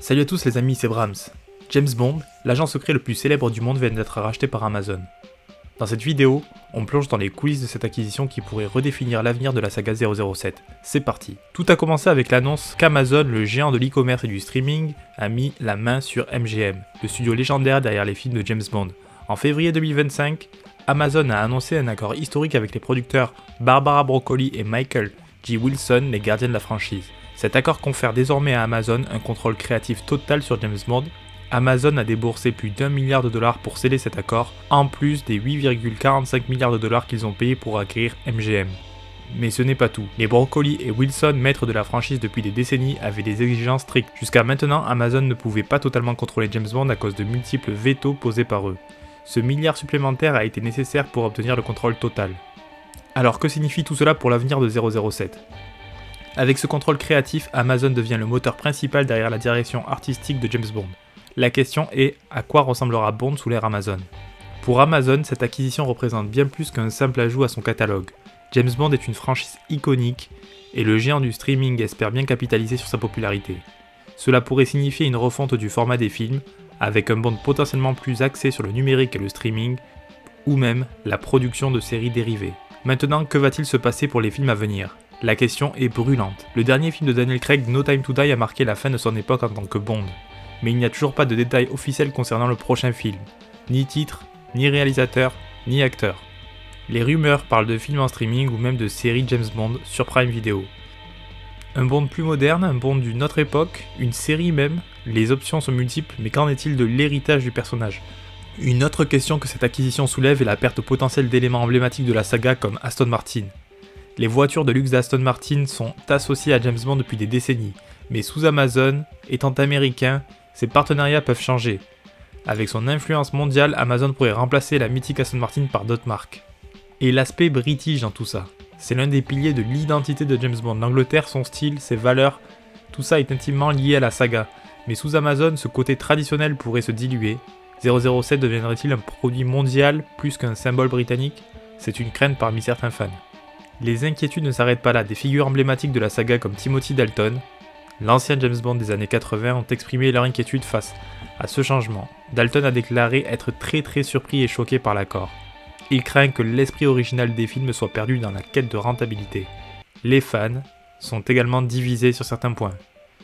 Salut à tous les amis, c'est Brahms. James Bond, l'agent secret le plus célèbre du monde, vient d'être racheté par Amazon. Dans cette vidéo, on plonge dans les coulisses de cette acquisition qui pourrait redéfinir l'avenir de la saga 007. C'est parti. Tout a commencé avec l'annonce qu'Amazon, le géant de l'e-commerce et du streaming, a mis la main sur MGM, le studio légendaire derrière les films de James Bond. En février 2025, Amazon a annoncé un accord historique avec les producteurs Barbara Broccoli et Michael G. Wilson, les gardiens de la franchise. Cet accord confère désormais à Amazon un contrôle créatif total sur James Bond. Amazon a déboursé plus d'1 milliard de dollars pour sceller cet accord, en plus des 8,45 milliards de dollars qu'ils ont payés pour acquérir MGM. Mais ce n'est pas tout. Les Broccoli et Wilson, maîtres de la franchise depuis des décennies, avaient des exigences strictes. Jusqu'à maintenant, Amazon ne pouvait pas totalement contrôler James Bond à cause de multiples vétos posés par eux. Ce milliard supplémentaire a été nécessaire pour obtenir le contrôle total. Alors que signifie tout cela pour l'avenir de 007 ? Avec ce contrôle créatif, Amazon devient le moteur principal derrière la direction artistique de James Bond. La question est, à quoi ressemblera Bond sous l'ère Amazon ? Pour Amazon, cette acquisition représente bien plus qu'un simple ajout à son catalogue. James Bond est une franchise iconique et le géant du streaming espère bien capitaliser sur sa popularité. Cela pourrait signifier une refonte du format des films, avec un Bond potentiellement plus axé sur le numérique et le streaming, ou même la production de séries dérivées. Maintenant, que va-t-il se passer pour les films à venir ? La question est brûlante. Le dernier film de Daniel Craig, No Time to Die, a marqué la fin de son époque en tant que Bond. Mais il n'y a toujours pas de détails officiels concernant le prochain film. Ni titre, ni réalisateur, ni acteur. Les rumeurs parlent de films en streaming ou même de séries James Bond sur Prime Video. Un Bond plus moderne, un Bond d'une autre époque, une série même, les options sont multiples, mais qu'en est-il de l'héritage du personnage ? Une autre question que cette acquisition soulève est la perte potentielle d'éléments emblématiques de la saga comme Aston Martin. Les voitures de luxe d'Aston Martin sont associées à James Bond depuis des décennies, mais sous Amazon, étant américain, ces partenariats peuvent changer. Avec son influence mondiale, Amazon pourrait remplacer la mythique Aston Martin par d'autres marques. Et l'aspect british dans tout ça, c'est l'un des piliers de l'identité de James Bond. L'Angleterre, son style, ses valeurs, tout ça est intimement lié à la saga. Mais sous Amazon, ce côté traditionnel pourrait se diluer. 007 deviendrait-il un produit mondial plus qu'un symbole britannique ? C'est une crainte parmi certains fans. Les inquiétudes ne s'arrêtent pas là, des figures emblématiques de la saga comme Timothy Dalton, l'ancien James Bond des années 80, ont exprimé leur inquiétude face à ce changement. Dalton a déclaré être très surpris et choqué par l'accord. Il craint que l'esprit original des films soit perdu dans la quête de rentabilité. Les fans sont également divisés sur certains points.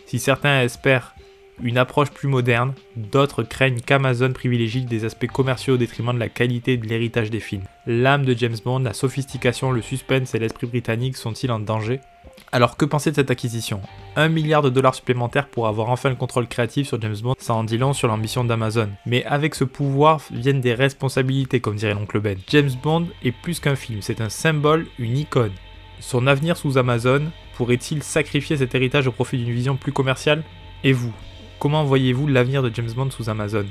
Si certains espèrent une approche plus moderne, d'autres craignent qu'Amazon privilégie des aspects commerciaux au détriment de la qualité et de l'héritage des films. L'âme de James Bond, la sophistication, le suspense et l'esprit britannique sont-ils en danger ? Alors que penser de cette acquisition ? 1 milliard de dollars supplémentaires pour avoir enfin le contrôle créatif sur James Bond, ça en dit long sur l'ambition d'Amazon. Mais avec ce pouvoir viennent des responsabilités, comme dirait l'oncle Ben. James Bond est plus qu'un film, c'est un symbole, une icône. Son avenir sous Amazon pourrait-il sacrifier cet héritage au profit d'une vision plus commerciale ? Et vous ? Comment voyez-vous l'avenir de James Bond sous Amazon ?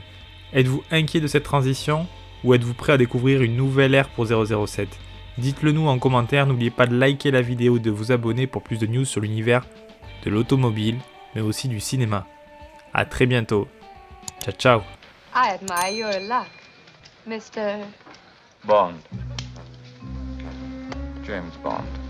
Êtes-vous inquiet de cette transition ou êtes-vous prêt à découvrir une nouvelle ère pour 007 ? Dites-le nous en commentaire, n'oubliez pas de liker la vidéo et de vous abonner pour plus de news sur l'univers de l'automobile, mais aussi du cinéma. A très bientôt. Ciao ciao. I admire your luck, Mr. Bond. James Bond.